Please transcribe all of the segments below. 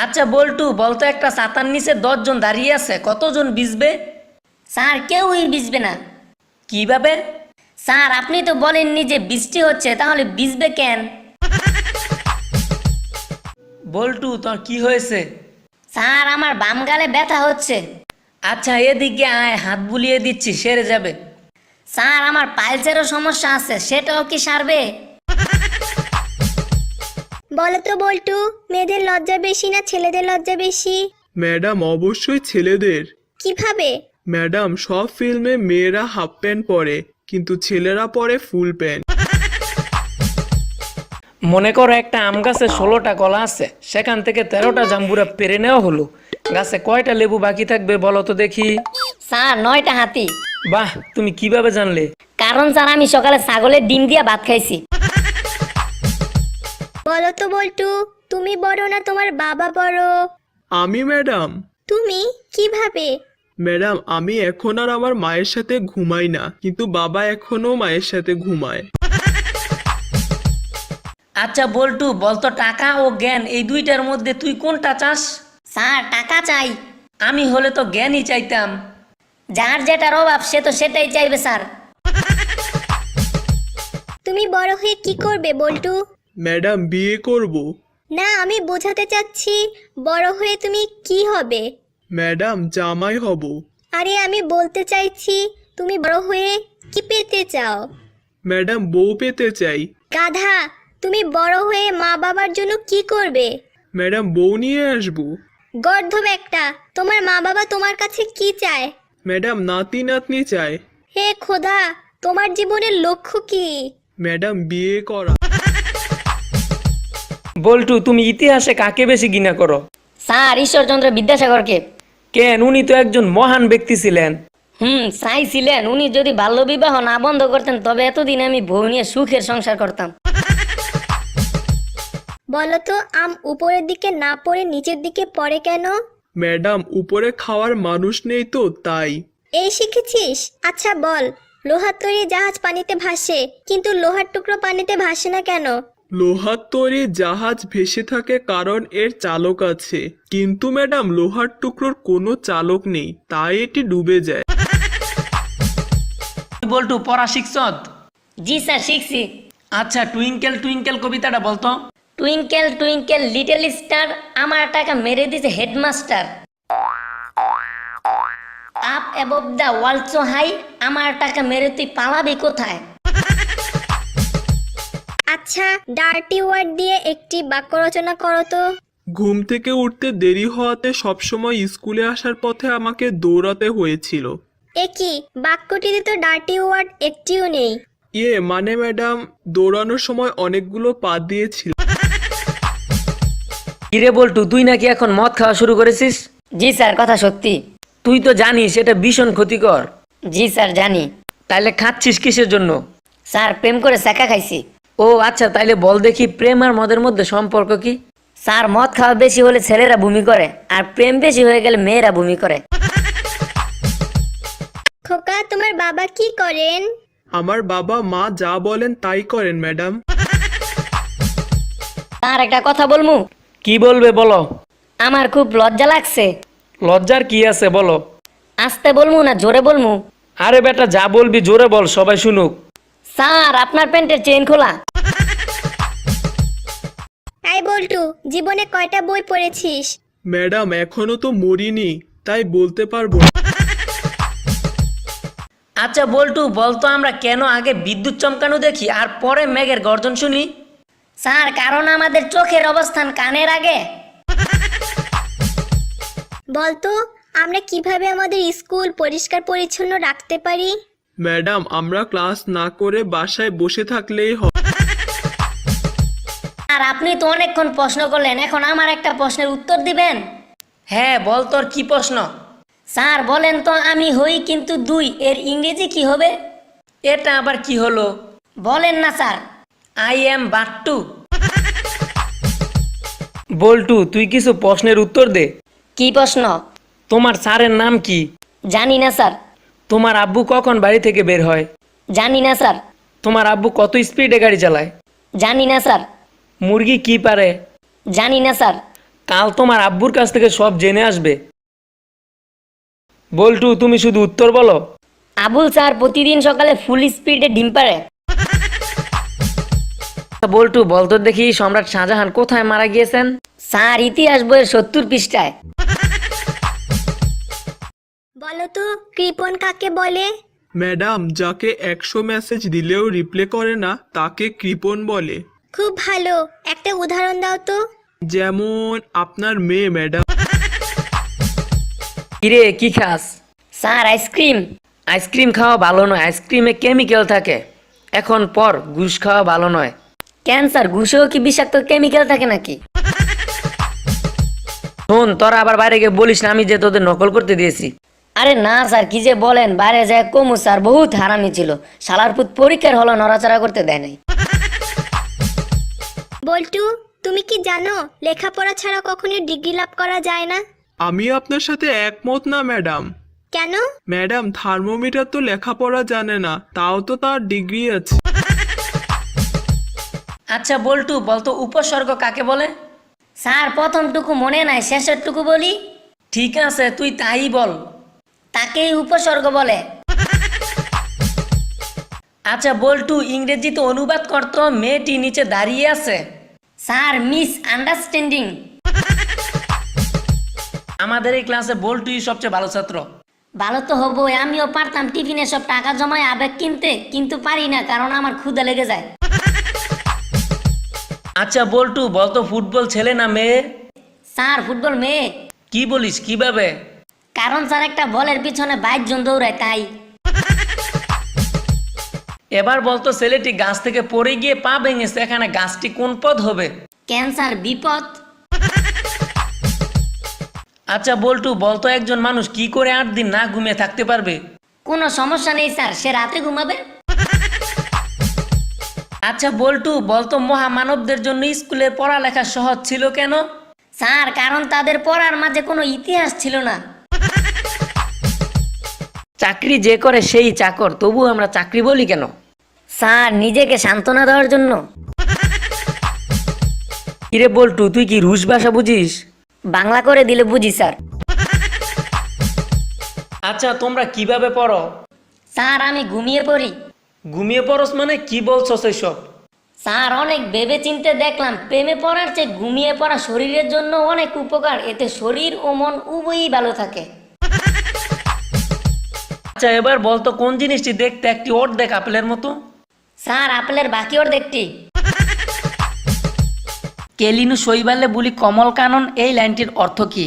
আচ্ছা বল্টু, বলতো একটা ছাতার নিচে 10 জন দাঁড়িয়ে আছে, কতজন ভিজবে? স্যার কেউই ভিজবে না। কিভাবে? স্যার আপনি তো বলেননি যে বৃষ্টি হচ্ছে, তাহলে ভিজবে কেন? বল্টু, তোর কি হয়েছে? স্যার আমার বাম গালে ব্যথা হচ্ছে। আচ্ছা এদিকে আয়, হাত বুলিয়ে দিচ্ছি, সেরে যাবে। স্যার আমার পাইলসেরও সমস্যা আছে, সেটাও কি সারবে? বলো তো বল্টু, মেয়েদের লজ্জা বেশি না ছেলেদের লজ্জা বেশি? ম্যাডাম অবশ্যই ছেলেদের। কিভাবে? ম্যাডাম সব ফিল্মে মেয়েরা হাফ প্যান্ট পরে, কিন্তু ছেলেরা পরে ফুল প্যান্ট। মনে করো একটা আম গাছে 16টা কলা আছে, সেখান থেকে 13টা জাম্বুরা পেরে নেওয়া হলো। গাছে কয়টা লেবু বাকি থাকবে বলো তো দেখি? স্যার 9টা হাতি। বাহ, তুমি কিভাবে জানলে? কারণ স্যার আমি সকালে ছাগলের ডিম দিয়ে ভাত খাইছি। বলো তো বল্টু, তুমি বড় না তোমার বাবা বড়? আমি ম্যাডাম। তুমি কিভাবে? ম্যাডাম আমি এখন আর আমার মায়ের সাথে ঘুমাই না, কিন্তু বাবা এখনো মায়ের সাথে ঘুমায়। আচ্ছা বল্টু, বলতো টাকা ও জ্ঞান এই দুইটার মধ্যে তুই কোনটা চাস? স্যার টাকা চাই। আমি হলে তো জ্ঞানই চাইতাম। যার যেটার অভাব সে তো সেটাই চাইবে স্যার। তুমি বড় হয়ে কি করবে বল্টু? ম্যাডাম বিয়ে করব। না, আমি বোঝাতে চাচ্ছি বড় হয়ে তুমি কি হবে? ম্যাডাম জামাই হব। আরে আমি বলতে চাইছি তুমি বড় হয়ে কি পেতে চাও? ম্যাডাম বউ পেতে চাই। গাধা, তুমি বড় হয়ে মা বাবার জন্য কি করবে? ম্যাডাম বউ নিয়ে আসবো। গর্ধব একটা, তোমার মা বাবা তোমার কাছে কি চায়? ম্যাডাম নাতি নাতনি চায়। হে খোদা, তোমার জীবনের লক্ষ্য কি? ম্যাডাম বিয়ে করা। বল্টু, তুমি ইতিহাসে কাকে বেশি ঘৃণা করো? স্যার ঈশ্বরচন্দ্র বিদ্যাসাগরকে। কেন, উনি তো একজন মহান ব্যক্তি ছিলেন। চাইছিলেন উনি যদি বাল্যবিবাহ না বন্ধ করতেন তবে এতদিন আমি বউ নিয়ে সুখের সংসার করতাম। বলো তো আম উপরের দিকে না পড়ে নিচের দিকে পড়ে কেন? ম্যাডাম উপরে খাওয়ার মানুষ নেই তো তাই। এই শিখেছিস? আচ্ছা বল, লোহার তৈরি জাহাজ পানিতে ভাসে, কিন্তু লোহার টুকরো পানিতে ভাসে না কেন? লোহার তৈরি জাহাজ ভেসে থাকে কারণ এর চালক আছে, কিন্তু ম্যাডাম লোহার টুকরোর কোনো চালক নেই, তাই এটি ডুবে যায়। বল্টু পড়া শিখছ? জি স্যার শিখছি। আচ্ছা টুইঙ্কেল টুইঙ্কেল কবিতাটা বলতো। টুইঙ্কেল টুইঙ্কেল লিটল স্টার, আমার টাকা মেরে দিছে headmaster. Up above the world so high, আমার টাকা মেরে তুই পালাবি কোথায়? আচ্ছা ডার্টি ওয়ার্ড দিয়ে একটি বাক্য রচনা করো তো। ঘুম থেকে উঠতে দেরি হওয়াতে সবসময় স্কুলে আসার পথে আমাকে দৌড়াতে হয়েছিল। এ কি, বাক্যটিতে তো ডার্টি ওয়ার্ড একটিও নেই। মানে ম্যাডাম দৌড়ানোর সময় অনেকগুলো পা দিয়েছিল। কিরে বল্টু, তুই নাকি এখন মদ খাওয়া শুরু করেছিস? জি স্যার কথা সত্যি। তুই তো জানিস এটা ভীষণ ক্ষতিকর। জি স্যার জানি। তাইলে খাচ্ছিস কিসের জন্য? স্যার প্রেম করে সেকা খাইছি। ও আচ্ছা, তাইলে বল দেখি প্রেম আর মদের মধ্যে সম্পর্ক কি? স্যার মদ খাওয়া বেশি হলে ছেলেরা বমি করে, আর প্রেম বেশি হয়ে গেলে মেয়েরা বমি করে। খোকা, তোমার বাবা কি করেন? আমার বাবা মা যা বলেন তাই করেন ম্যাডাম। স্যার একটা কথা বলমু? কি বলবে বলো। আমার খুব লজ্জা লাগছে। লজ্জার কি আছে বলো। আস্তে বলমু না জোরে বলমু? আরে বেটা যা বলবি জোরে বল, সবাই শুনুক। স্যার আপনার প্যান্টের চেইন খোলা। এই বল্টু, জীবনে কয়টা বই পড়েছিস? ম্যাডাম এখনো তো মরিনি, তাই বলতে পারবো না। আচ্ছা বল্টু, বলতো আমরা কেন আগে বিদ্যুৎ চমকানো দেখি আর পরে মেঘের গর্জন শুনি? স্যার কারণ আমাদের চোখের অবস্থান কানের আগে। বলতো আমরা কিভাবে আমাদের স্কুল পরিষ্কার পরিচ্ছন্ন রাখতে পারি? ম্যাডাম আমরা ক্লাস না করে বাসায় বসে থাকলেই হয়। আর আপনি তো অনেকক্ষণ প্রশ্ন করলেন, এখন আমার একটা প্রশ্নের উত্তর দিবেন? হ্যাঁ বল, তোর কি প্রশ্ন? স্যার বলেন তো আমি হই কিন্তু দুই, এর ইংরেজি কি হবে? এটা আবার কি হলো? বলেন না স্যার। I am বাট্টু। বল্টু তুই কিছু প্রশ্নের উত্তর দে। কি প্রশ্ন? তোমার স্যারের নাম কি? জানি না স্যার। তোমার আব্বু কখন বাড়ি থেকে বের হয়? জানি না স্যার। তোমার আব্বু কত স্পিডে গাড়ি চালায়? জানি না স্যার। মুরগি কি পারে? জানি না স্যার। কাল তোমার আব্বুর কাছ থেকে সব জেনে আসবে। বল্টু তুমি শুধু উত্তর বলো। আবুল স্যার প্রতিদিন সকালে ফুল স্পিডে ডিম পাড়ে। বল্টু বলতো দেখি সম্রাট শাহজাহান কোথায় মারা গিয়েছেন? স্যার ইতিহাস বইয়ের 70 পৃষ্ঠায়। বলো তো কৃপণ কাকে বলে? ম্যাডাম, যাকে 100 মেসেজ দিলেও রিপ্লে করে না তাকে কৃপণ বলে। খুব ভালো, একটা উদাহরণ দাও তো। যেমন আপনার মেয়ে ম্যাডাম। কিরে কি খাস? Sir ice cream. আইসক্রিম খাওয়া ভালো নয়, আইসক্রিমে কেমিক্যাল থাকে। এখন পর ঘুষ খাওয়া ভালো নয়। ক্যান্সার ঘুষেও কি বিষাক্ত কেমিক্যাল থাকে নাকি? শোন, তোরা আবার বাইরে গিয়ে বলিস না আমি যে তোদের নকল করতে দিয়েছি। আরে না স্যার, কি যে বলেন, বাইরে যায় কমু স্যার, বহুত হারামি ছিল। শালার পুত পরীক্ষার হলো নড়াচড়া করতে দেয় নাই। বল্টু, তুমি কি জানো লেখাপড়া ছাড়া কখনোই ডিগ্রি লাভ করা যায় না? আমি আপনার সাথে একমত না ম্যাডাম। কেন? ম্যাডাম, থার্মোমিটার তো লেখাপড়া জানে না, তাও তো তার ডিগ্রি আছে। আচ্ছা বল্টু বলতো উপসর্গ কাকে বলে? স্যার প্রথমটুকু মনে নাই, শেষেরটুকু বলি। ঠিক আছে তুই তাই বল। তাকেই উপসর্গ বলে। আচ্ছা বল্টু ইংরেজিতে অনুবাদ করতো মেয়েটি নিচে দাঁড়িয়ে আছে। Sir miss understanding. আমাদের এই ক্লাসে বল্টুই সবচেয়ে ভালো ছাত্র। ভালো তো হবই, আমিও পারতাম টিফিনে সব টাকা জমায় আবেগ কিনতে, কিন্তু পারি না কারণ আমার ক্ষুধা লেগে যায়। আচ্ছা বল্টু বলতো ফুটবল ছেলে না মেয়ে? স্যার ফুটবল মেয়ে। কি বলিস, কিভাবে? কারণ স্যার একটা বলের পিছনে 22 জন দৌড়ায় তাই। এবার বলতো ছেলেটি গাছ থেকে পড়ে গিয়ে পা ভেঙেছে, এখানে গাছটি কোন পদ হবে? ক্যান্সার বিপদ। আচ্ছা বল্টু বলতো একজন মানুষ কি করে 8 দিন না ঘুমিয়ে থাকতে পারবে? কোনো সমস্যা নেই স্যার, সে রাতে ঘুমাবে। আচ্ছা বল্টু বলতো মহামানবদের জন্য স্কুলের পড়ালেখা সহজ ছিল কেন? স্যার কারণ তাদের পড়ার মাঝে কোনো ইতিহাস ছিল না। চাকরি যে করে সেই চাকর, তবু আমরা চাকরি বলি কেন? স্যার নিজেকে সান্ত্বনা দেওয়ার জন্য। কিরে বল্টু তুই কি রুশ ভাষা বুঝিস? বাংলা করে দিলে বুঝি স্যার। আচ্ছা তোমরা কিভাবে পড়ো? স্যার আমি ঘুমিয়ে পড়ি। ঘুমিয়ে পড়স মানে কি বলছো সেসব? স্যার অনেক ভেবে চিনতে দেখলাম প্রেমে পড়ার চেয়ে ঘুমিয়ে পড়া শরীরের জন্য অনেক উপকার, এতে শরীর ও মন উভয়ই ভালো থাকে। আচ্ছা এবার বলতো কোন জিনিসটি দেখতে একটি অর্ধেক আপেলের মতো? স্যার আপেলের বাকি অর্ধেকটি। কেলিনু শৈবালে বুলি কমল কানন, এই লাইনটির অর্থ কি?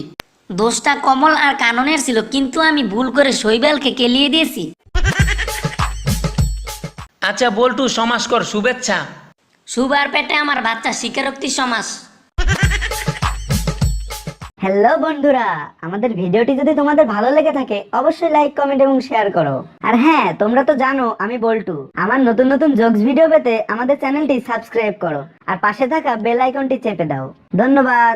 দোষটা কমল আর কাননের ছিল, কিন্তু আমি ভুল করে শৈবালকে কেলিয়ে দিয়েছি। আচ্ছা বল্টু সমাস কর শুভেচ্ছা। সুবার পেটে আমার বাচ্চা স্বীকারোক্তি সমাস। হ্যালো বন্ধুরা, আমাদের ভিডিওটি যদি তোমাদের ভালো লেগে থাকে অবশ্যই লাইক, কমেন্ট এবং শেয়ার করো। আর হ্যাঁ, তোমরা তো জানো আমি বল্টু। আমার নতুন নতুন জোকস ভিডিও পেতে আমাদের চ্যানেলটি সাবস্ক্রাইব করো আর পাশে থাকা বেল আইকনটি চেপে দাও। ধন্যবাদ।